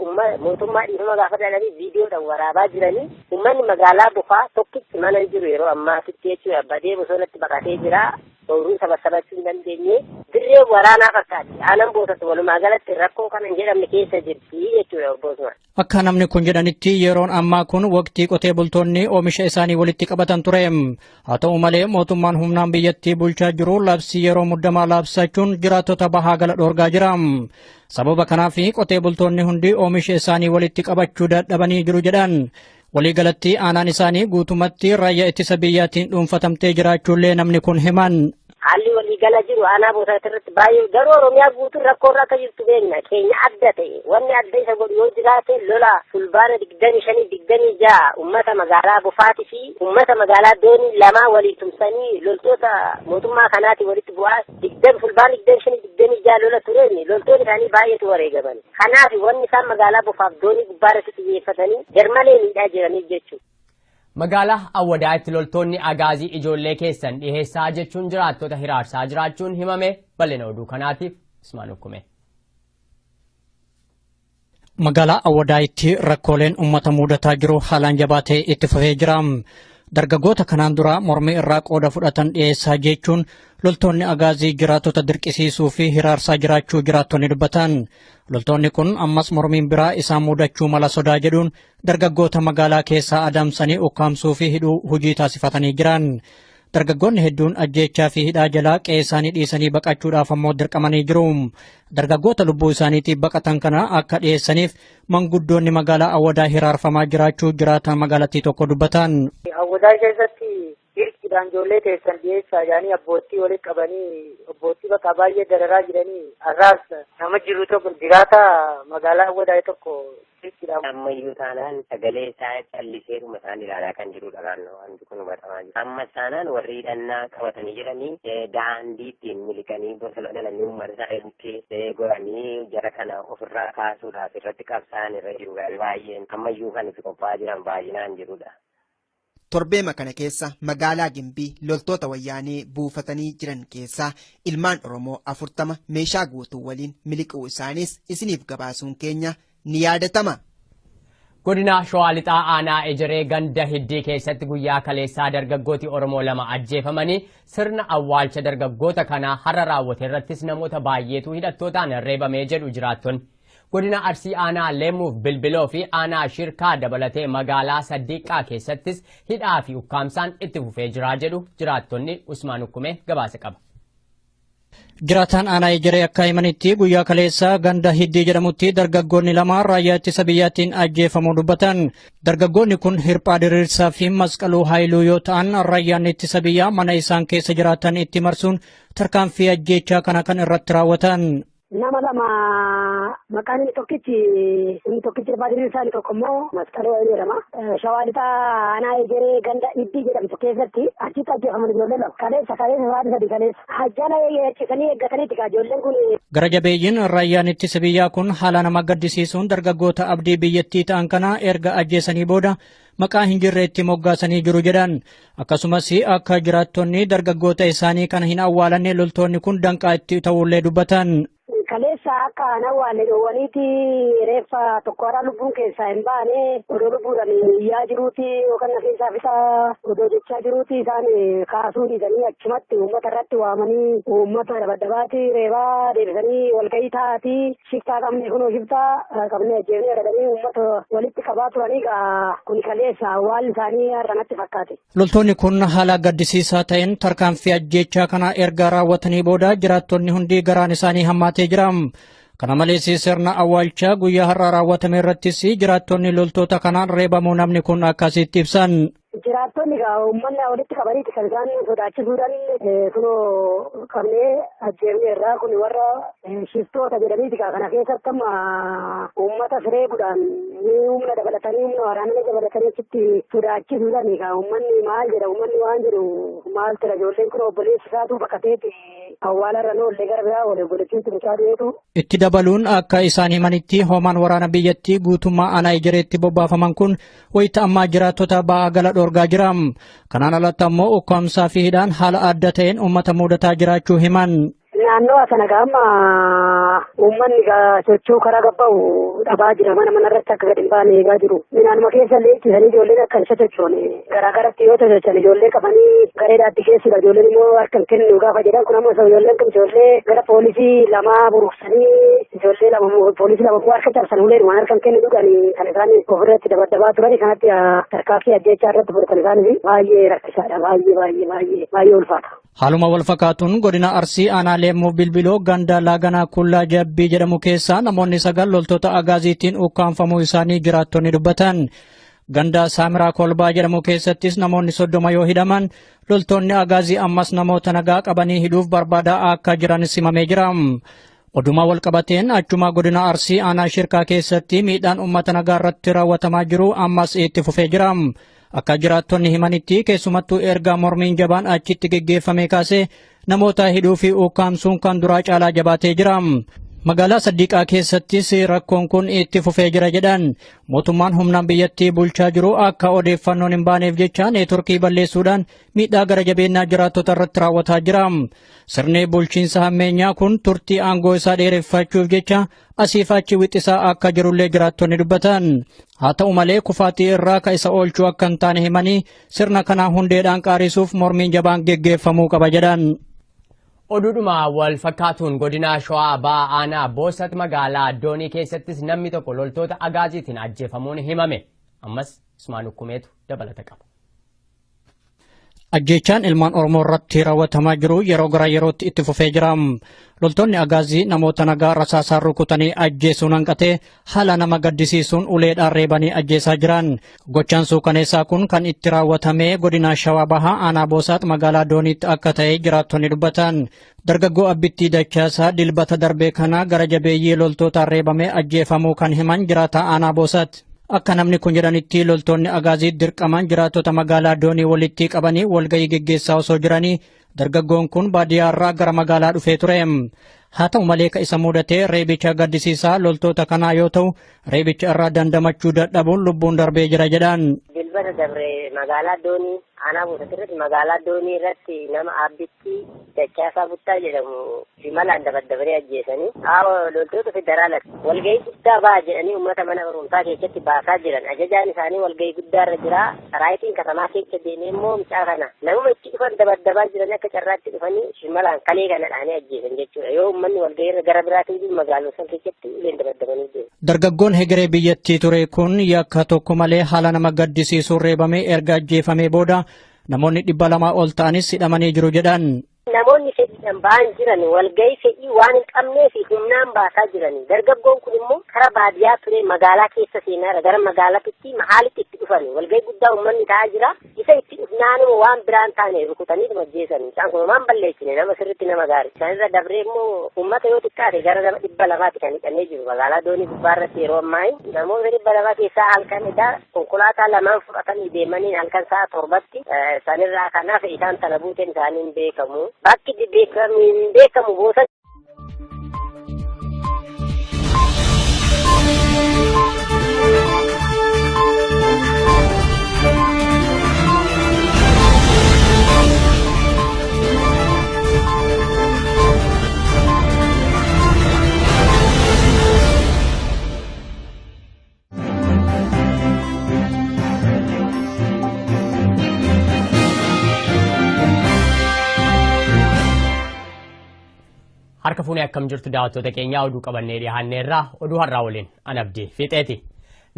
mootummaa dhiifama gaafadhaadhaanii viidiyoodhaan waraabaa jiranii uummanni magaalaa Boofaa tokkitti mana jiru yeroo ammaatitti jechuudha badee bosonatti baqatee jira. Sooruu sabasabachuu hin dandeenye dirree waraanaa fakkaatti aanaan boosatti walumaa galatti rakkoo kana hin jedhamne keessa jirti jechuudha obboosuma.
Akka namni kun jedhanitti yeroon ammaa kun waqtii qotee bultoonni oomisha isaanii walitti qabatan ture. Haa ta'u malee mootummaan humnaan biyyattii bulchaa jiru labsii yeroo muddamaa labsachuun jiraattota bahaa gala dhoorgaa jira. Sababa kanaaf qotee bultoonni hundi oomisha isaanii walitti qabachuu dadhabanii jiru jedhan. Waliigalatti aanaan isaanii guutumatti raayyaa ittisa biyyaatiin dhuunfatamtee jiraachuullee namni kun himan.
Haalli waliigala jiru aanaa Boofaa irratti baay'ee garuu Oromiyaa guutuun rakkoo irra akka jirtu beekna keenya adda ta'e wanni adda isa godhu yoo jiraate lola fulbaana 25-26 uummata magaalaa Boofaatii fi uummata magaalaa Doonii lamaa walii tumsanii loltoota mootummaa kanaati walitti bu'aa fulbaana 25-26 lola tureen loltoonni isaanii baay'eetu wareegaman. Kanaaf wanni isaan magaalaa Boofaaf Doonii gubbaarratti xiyyeeffatanii garmalee miidhaa jiraniif jechuudha.
Magaalaa Awwadaatti loltoonni agaazii ijoollee keessan dhiheessaa jechuun jiraattota hiraarsaa jiraachuun himame bal'ina oduu kanaatiif Ismaan Ukkume.
Magaalaa Awwadaatti rakkooleen uummata mudataa jiru haalaan jabaatee itti fufee jira. Dargaggoota kanaan dura mormii irraa qooda fudhatan dhiyeessaa jechuun loltoonni agaazii jiraattota dirqisiisuu fi hiraarsaa jiraachuu jiraattonni dubbatan. Loltoonni kun ammas mormiin biraa isaan mudachuu mala sodaa jedhuun dargaggoota magaalaa keessaa adamsanii ukkaamsuu fi hidhuu hojii taasifatanii jiran. Dargaggoonni hedduun ajjeechaa fi hidhaa jalaa qe'ee isaanii dhiisanii baqachuudhaaf ammoo dirqamanii jiru. Dargaggoota lubbuu isaaniitiif baqatan kana akka dhiyeessaniif manguddoonni magaalaa Awwadaa hiraarfamaa jiraachuu jiraatan magaalattii tokko dubbatan.
Awwadaa keessatti dirqiidhaan ijoollee teessan dhiyeessaa yaanii abbootii walitti qabanii abbootii bakka baay'ee dararaa jiranii har'aas nama jiru tokko jiraata magaalaa Awwadaa tokko
ammayyuu taanaan sagalee isaa calliseeruma isaan ilaalaa kan jirudha naannoo wanti kun hubatamaa jira. Amma taanaan warri hidhannaa qabatanii jedhanii daandii ittiin miliqanii bosona dhalanii uummata isaa bukkee goranii jara kana ofirraa kaasuudhaaf irratti qabsaa'an irra jiru baay'een ammayyuu kan itti qophaa'aa jiran baay'inaan jirudha.
Torbeema kana keessa magaalaa Gimbii loltoota wayyaanee buufatanii jiran keessaa ilmaan Oromoo 40 meeshaa guutuu waliin miliquu isaanis isiniif gabaasuun keenya ni yaadatama.
Godina Shawaa Lixaa Aanaa Ejeree ganda Hiddii keessatti guyyaa kaleessaa dargaggooti Oromoo 2 ajjeefamanii sirna awwaalcha dargaggoota kanaa har'a raawwate irrattis namoota baay'eetu hidhattootaan reebamee jedhu jiraattonni. Godina Arsii Aanaa Leemuuf Bilbiloo fi Aanaa Shirkaa dabalatee magaalaa Saddiiqaa keessattis hidhaa fi ukkaamsaan itti fufee jira jedhu jiraattonni. Usmaan Ukkumee gabaasa qaba.
Jiraataan Aanaa Ejeree akka himanitti guyyaa kaleessaa ganda Hiddii jedhamutti dargaggoonni 2 raayyaa ittisa biyyaatiin ajjeefamuu dubbatan. Dargaggoonni kun Hirphaa Diriirsaa fi Masqaluu Haayiluu yoo ta'an raayyaan ittisa biyyaa mana isaan keessa jiraatan itti marsuun tarkaanfii ajjeechaa kana kan irratti raawwatan.
Nama 2 maqaan inni tokkichi Hirphaa Diriirsaa inni tokko immoo Masqaluu Haayiluu jedhama. Shawaa Lixaa Aanaa Ejeree ganda Hiddii jedhamtu keessatti achitti ajjeefaman ijoollee 2. Kaleessa sa'aatii 3 kaleessa. Ajjala eeggatanii ijoolleen kun.
Gara jabeeyyiin raayyaan ittisa biyyaa kun haala nama gaddisiisuun dargaggoota abdii biyyattii ta'an kana erga ajjeesanii booda maqaa hin jirre itti moggaasanii jiru jedhan. Akkasumas akka jiraattonni dargaggoota isaanii kana hin awwaalanne loltoonni kun danqaa itti ta'ullee dubbatan.
Kaleessa akka hin awwaalle dhoowwaniiti reeffa tokko haaraa lubbuun keessaa hin baane odoo lubbuudhaan iyyaa jiruuti yookaan na keessaa fixaa odoo jechaa jiruuti isaan kaasuu dhiisanii achumatti uummata irratti waamanii uummata dabaddabaati reebaa deebisanii walgahii taa'atii shiftaa qabne kunoo shiftaa qabne ajjeefnee aradanii uummata walitti qabaa turanii kun kaleessa awwaalli isaanii har'anatti fakkaate.
Loltoonni kun haala gaddisiisaa ta'een tarkaanfii ajjeechaa kana erga raawwatanii booda jiraattonni hundi garaan isaanii hammaatee jira. Kana malees sirna awwaalchaa guyyaa har'aa raawwatame irrattis jiraattonni loltoota kanaan reebamuu namni kun akkasitti ibsan.
Jiraattonni uummanni walitti qabaniiti kan isaan sodaachisuudhaan kunoo qabnee ajjeefne irraa kun warra shiftoota jedhaniiti kana keessatti amma uummata reebuudhaan humna dabalatanii humna waraanaa dabalatanii achitti sodaachisuudhaan uummanni maal jedha uummanni waan jedhu maal tira ijoolleen kun obboleessi isaatu baqateeti awwaala irra noollee gara biraa wal obboleettiitti mucaa dhiyeetu.
Itti dabaluun akka isaan himanitti hoomaan waraana biyyattii guutummaa Aanaa Ejereetti bobbaafaman kun wayita ammaa jiraattota ba'aa gala dhorgaa jira. Kanaan alatti ammoo ukkaamsaa fi hidhaan haala adda ta'een uummata mudataa jiraachuu himan.
Naannoo sana gaama uummanni sochoo karaa gabba'u dhabaa jira mana irratti akka gadi hin baane eegaa jiru. Naannuma keessa illee ittisanii ijoolleen akka isa sochoone garaagaratti yoo sochoosan ijoollee qabanii gareedhaatti keessudha ijoolleen immoo harka hin kennu gaafa jedhan kun ammoo ijoolleen kun ijoollee gara poolisii 2 buruqsanii ijoollee 2 poolisii 2 harka cabsan uleen waan harka hin kennu dhuganii kan isaan ofirratti dabaddabaa turani kanatti tarkaanfii ajjeechaa irratti fudhatan isaanii baay'ee rakkisaadha baay'ee ulfaata.
Haaluma wal fakkaatuun godina Arsii Aanaa Leemuu Bilbiloo ganda Laaganaa Kullaa Jabbii jedhamu keessaa namoonni 9 loltoota agaaziitiin ukkaanfamuu isaanii jiraattonni dubbatan. Ganda Saamiraa Kolbaa jedhamu keessattis namoonni 30 yoo hidhaman loltoonni agaazii ammas namoota nagaa qabanii hidhuuf barbaadaa akka jiran simamee jira. Oduma wal qabateen achuma godina Arsii Aanaa Shirkaa keessatti miidhaan uummata nagaa irratti raawwatamaa jiru ammas itti fufee jira. Akka jiraattonni himanitti keessumattuu erga mormiin jabaan achitti geggeeffame kaasee namoota hidhuu fi ukkaamsuun kan duraa caalaa jabaatee jira. Magaalaa Saddiiqaa keessattis rakkoon kun itti fufee jira jedhan mootummaan humnaan biyyattii bulchaa jiru akka odeeffannoon hin baaneef jecha neetworkii balleessuudhaan miidhaa gara jabeenyaa jiraattota irratti raawwataa jira. Sirni bulchiinsa hammeenyaa kun turtii aangoo isaa dheereffachuuf jecha asiif achi wixxisaa akka jirullee jiraattonni dubbatan. Haa ta'u malee kufaatii irraa ka isa oolchuu akka hin taane himanii sirna kanaa hundeedhaan qaarisuuf mormiin jabaan geggeeffamuu qaba jedhan.
Oduudhuma wal fakkaatuun godina Shawaa Ba'aa Aanaa Boosat magaalaa Doonii keessattis namni tokko loltoota agaaziitiin ajjeefamuun himame. Ammas Usmaan Hukkumeetu dabalata qaba.
Ajjeechaan ilmaan Oromoo irratti raawwatamaa jiru yeroo gara yerootti itti fufee jira. Loltoonni agaazii namoota nagaa rasaasaan rukutanii ajjeesuun hanqatee haala nama gaddisiisuun uleedhaan reebanii ajjeesaa jiran. Gochaan suukaneessaa kun kan itti raawwatame godina Shawaa Bahaa Aanaa Boosaat magaalaa Dooniitti akka ta'e jiraattonni dubbatan. Dargaggoo Abbittii Dachaasaa dilbata darbee kana gara jabeeyyii loltootaan reebamee ajjeefamuu kan himan jiraataa Aanaa Boosaat. Akka namni kun jedhanitti loltoonni agaazii dirqaman jiraattota magaalaa Doonii walitti qabanii walgahii geggeessaa osoo jiranii dargaggoon kun baadiyyaarraa gara magaalaa dhufee ture. Haa ta'u malee ka isa mudatee reebicha gaddisiisaa loltoota kanaa yoo ta'u reebicha irraa dandamachuu dadhabuun lubbuun darbee jira jedhan.
Dilbata dabre magaalaa Doonii Aanaa Boosaat irratti magaalaa Doonii irratti nama Abbittii Dachaasaa Buttaa jedhamu shimalaan dabaddabaree ajjeesanii loltoota federaalatti walgahii guddaa ba'a jedhanii uummata mana barumsaa keessatti baasaa jiran. Ajajaan isaanii walgahii guddaa irra jira. Saraayitiin katamaa keessa deemee immoo mucaa kana namuma itti dhufan dabaddabaa jiran akka carraatti dhufanii shimalaan kalee kana dhaanii ajjeesan jechuudha. Yoo uummanni walgahii irra gara biraatiin magaalota keessatti uleen dabaddabanii deemu.
Dargaggoon hegeree biyyattii ture kun yakka tokko malee haala nama gaddisiisuun reebamee erga ajjeefamee booda namoonni 200 ol ta'anis hidhamanii jiru jedhan.
Namoonni fedhiidhaan ba'an jiran walgahii fedhii waan hin qabneef humnaan baasaa jirani. Dargaggoon kun immoo karaa baadiyyaa ture magaalaa keessa seenaa gara magaalaatti mahaalitti itti dhufani. Walgahii guddaa uummanni ta'aa jira. Isa itti dhufnaan waan biraan taane rukutanii ajjeesani. Isaan kun waan balleessine nama sirriitti nama gaarii. Isaan irra dabree immoo uummata yoo xiqqaate gara nama 200 kan hidhannee jiru. Magaalaa Doonii gubbaa irratti yeroo ammaa namoota 200 keessaa halkan edaa konkolaataa lamaan fudhatanii deemanii halkan sa'a 7tti sanirraa kanaaf isaan sana buuteen isaanii hin beekamu. Bakki beekamu Boosat.
Harka fuunee akkam jirtu daawwattoota keenyaa oduu qabannee dhiyaanneerraa oduu har'aa waliin Anabdii Fiixeeti.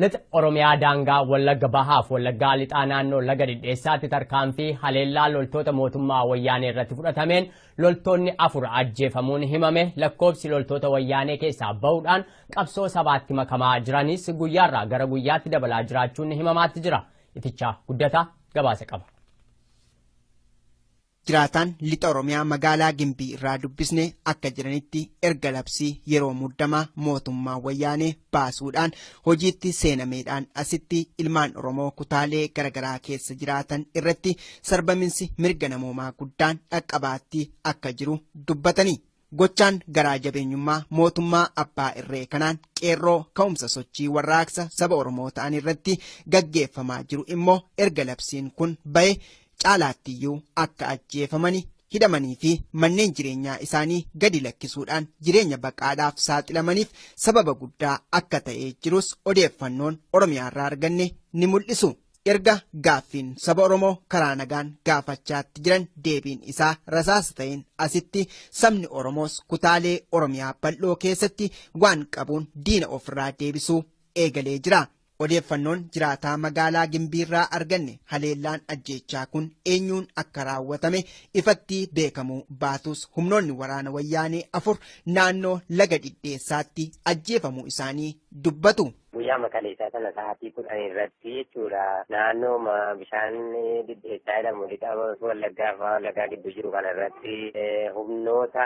Lixa Oromiyaa daangaa Wallagga Bahaaf Wallaggaa Lixaa naannoo Laga Didheessaatti tarkaanfii haleellaa loltoota mootummaa wayyaanee irratti fudhatameen loltoonni 4 ajjeefamuun himame. Lakkoofsi loltoota wayyaanee keessaa bahuudhaan qabsoo sabaatti makamaa jiranis guyyaarraa gara guyyaatti dabalaa jiraachuun himamaatti jira. Itichaa Guddataa gabaasa qaba.
Jiraataan lixa Oromiyaa magaalaa Gimbii irraa dubbisne akka jiranitti erga labsii yeroo muddamaa mootummaa wayyaanee baasuudhaan hojiitti seenameedhaan asitti ilmaan Oromoo kutaalee garaagaraa keessa jiraatan irratti sarbaminsi mirga namoomaa guddaan dhaqqabaatti akka jiru dubbatanii. Gochaan garaa jabeenyummaa mootummaa abbaa irree kanaan qeerroo ka'umsa sochii warraaqsa saba Oromoo ta'an irratti gaggeeffamaa jiru immoo erga labsiin kun bahe caalaattiyyuu akka ajjeefamanii hidhamanii fi manneen jireenyaa isaanii gadi lakkisuudhaan jireenya baqaadhaaf saaxilamaniif sababa guddaa akka ta'ee jirus odeeffannoon Oromiyaarraa arganne ni mul'isu. Erga gaaffiin saba Oromoo karaa nagaan gaafachaatti jiran deebiin isaa rasaasa ta'een asitti sabni Oromoos kutaalee Oromiyaa bal'oo keessatti waan qabuun diina ofirraa deebisuu eegalee jira. Odeeffannoon jiraataa magaalaa Gimbiirraa arganne haleellaan ajjeechaa kun eenyuun akka raawwatame ifatti beekamuu baatus humnoonni waraana wayyaanee 4 naannoo Laga Didheessaatti ajjeefamuu isaanii dubbatu.
Guyyaa makaleessaa sana sa'aatii 10 irratti jechuudha naannoo bishaan Didheessaa jedhamu lixa Wallaggaa gidduu jiru kana irratti humnoota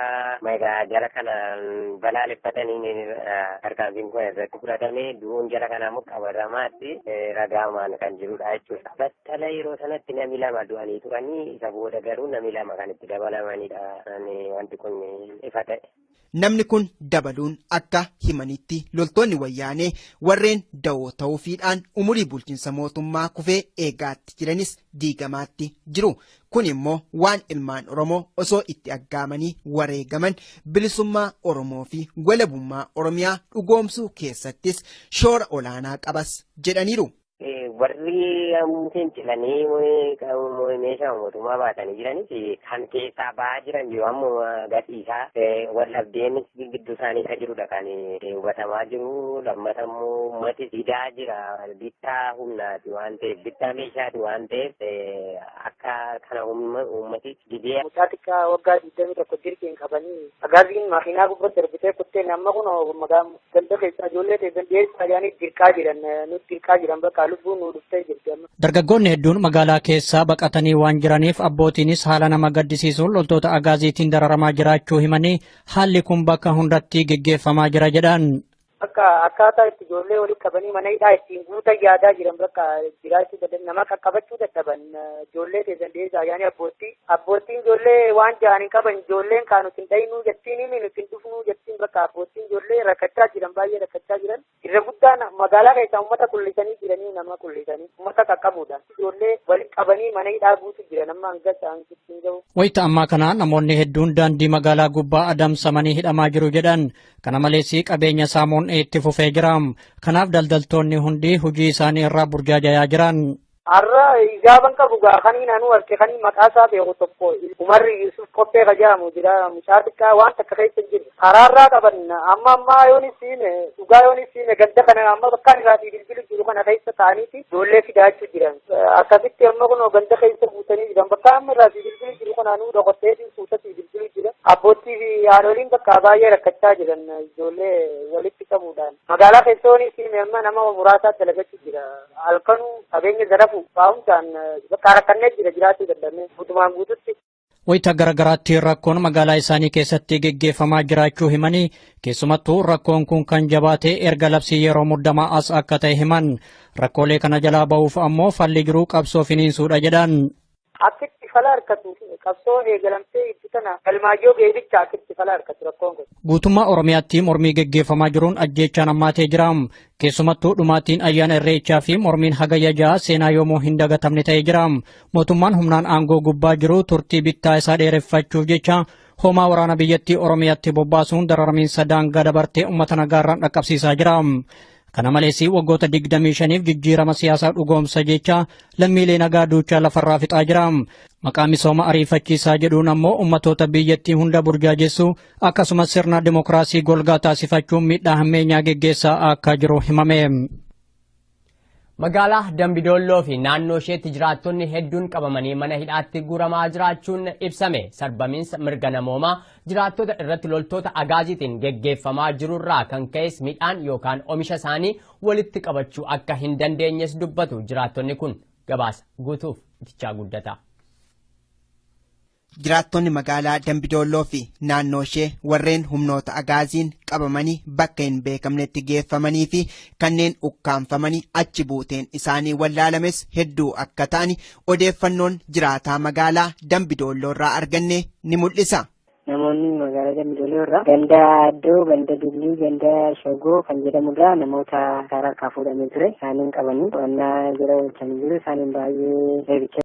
jara kanaan balaaleffatanii tarkaanfiin kun irratti fudhatame du'uun jara kanaa muqqabaramaatti ragaamaan kan jirudha jechuudha. Battala yeroo sanatti namni 2 du'anii turanii isa booda garuu namni 2 kan itti dabalamanidha wanti kun ifa ta'e.
Namni kun dabaluun akka himanitti loltoonni wayyaanee warreen da'oo ta'uufiidhaan umurii bulchiinsa mootummaa kufee eegaatti jiranis diigamaatti jiru. Kun immoo waan ilmaan Oromoo osoo itti aggaamanii wareegaman bilisummaa Oromoo fi walabummaa Oromiyaa dhugoomsuu keessattis shoora olaanaa qabas jedhaniiru.
Warri fincilanii meeshaa mootummaa baatanii jiranis kan keessaa ba'aa jiran yoo ammoo gadhiisaa wallabdeenis gidduu isaanii kan jirudha kan hubatamaa jiru. Lammata immoo uummati didaa jira bittaa humnaati waan ta'eef bittaa meeshaati waan ta'eef akka kana uummati didee.
Mucaa xiqqaa waggaa 21 dirqiin qabanii agaaziin makiinaa gubbatti darbitee kuttee amma kun ganda keessaa ijoollee teessan dhiyeessaa jiranii dirqaa jiran nuti dirqaa jiran bakka lubbuun
Dargaggoonni hedduun magaalaa keessaa baqatanii waan jiraniif abbootiinis haala nama gaddisiisuun loltoota agaaziitiin dararamaa jiraachuu himanii haalli kun bakka hundatti geggeeffamaa jira jedhan.
Akkaataa itti ijoollee walitti qabanii mana hidhaa ittiin guutan yaadaa jiran bakka jiraachuu dadhaban nama qaqqabachuu dadhaban ijoollee teessan dhiyeessaa yaani abbootiin ijoollee waan ja'an hin qaban ijoolleen kaan nuti hin dhayinuu jettiin nuti hin dhufnuu jettiin bakka abbootiin ijoollee rakkachaa jiran baay'ee rakkachaa jiran irra guddaan magaalaa keessaa uummata qullisanii jiranii nama qullisanii uummata qaqqabuudhaan ijoollee walitti qabanii mana hidhaa guutu jiran amma hanga isaan ittiin gahu.
Wayita ammaa kana namoonni hedduun daandii magaalaa gubbaa adamsamanii hidhamaa jiru jedhan kana malees qabeenya saamuun itti fufee jira. Kanaaf daldaltoonni hundi hojii isaanii irraa burjaajayaa jiran.
Har'a ijaaban qabu gaafanii naannoo harkee kan maqaa isaa beeku tokko Umarri Yusuf Koppee jedhamu jira mucaa xiqqaa waan takka keessa jiru. Karaarraa qaban amma yoonis dhugaa yoonis ganda kana amma bakka irraatii bilbilu jiru kana keessa ta'aniiti ijoollee fidaachuu jiran. Akkasitti amma kun ganda keessa buutanii jiran bakka amma irraatii bilbilu jiru kanaanuu dhokotee fuutatti bilbilu jira. Abbootii fi haadholiin bakka baay'ee rakkachaa jiran ijoollee walitti qabuudhaan. Magaalaa keessoonis amma nama muraasaa dalagachuu jira. Halkanuu qabeenya zarafu baa'umsaan bakka rakkannee jira jiraachuu danda'ame guutumaan guututti.
Wayita garagaraatti rakkoon magaalaa isaanii keessatti geggeeffamaa jiraachuu himanii keessumattuu rakkoon kun kan jabaate erga labsii yeroo muddamaa as akka ta'e himan rakkoolee kana jalaa ba'uuf ammoo falli jiru qabsoo finiinsuudha jedhan.
Akkitti fala harkatu qabsoo eegalamtee itti tana galmaajoo geedicha akkitti fala harkatu rakkoon kun.
Guutummaa Oromiyaatti mormii geggeeffamaa jiruun ajjeechaan hammaatee jira. Keessumattuu dhumaatiin ayyaana irreechaa fi mormiin hagayya ja'a seenaa yoomuu hin dagatamne ta'ee jira. Mootummaan humnaan aangoo gubbaa jiru turtii bittaa isaa dheereffachuuf jecha hoomaa waraana biyyattii Oromiyaatti bobbaasuun dararamiinsa daangaa dabartee uummata nagaarraan dhaqqabsiisaa jira. Kana malees waggoota 25f jijjiirama siyaasaa dhugoomsa jecha lammiilee nagaa duuchaa lafarraa fixaa jira. Maqaa misooma ariifachiisaa jedhuun ammoo ummatoota biyyattii hunda burjaajessu akkasumas sirna dimokiraasii golgaa taasifachuun miidhaa hammeenyaa geggeessaa akka jiru himame.
Magaalaa Dambidolloo fi naannoo isheetti jiraattonni hedduun qabamanii mana hidhaatti guuramaa jiraachuun ibsame. Sarbamiinsa mirga namoomaa jiraattota irratti loltoota agaaziitiin geggeeffamaa jirurraa kan ka'es midhaan yookaan oomisha isaanii walitti qabachuu akka hin dandeenyes dubbatu jiraattonni kun gabaasa guutuuf itichaa guddata.
Jiraattonni magaalaa Dambidolloo fi naannoo ishee warreen humnoota agaaziin qabamanii bakka hin beekamnetti geeffamanii fi kanneen ukkaanfamanii achi buuteen isaanii wallaalames hedduu akka ta'ani odeeffannoon jiraataa magaalaa Dambidolloo irraa arganne ni mul'isa.
Namoonni magaalaa Dambidolloo irraa ganda Addoo, ganda Dullii, ganda Shogoo kan jedhamurraa namoota karaa harkaa fuudhamee ture. Isaaniin qabanii to'annaa jala oolchanii jiru. Isaaniin baay'ee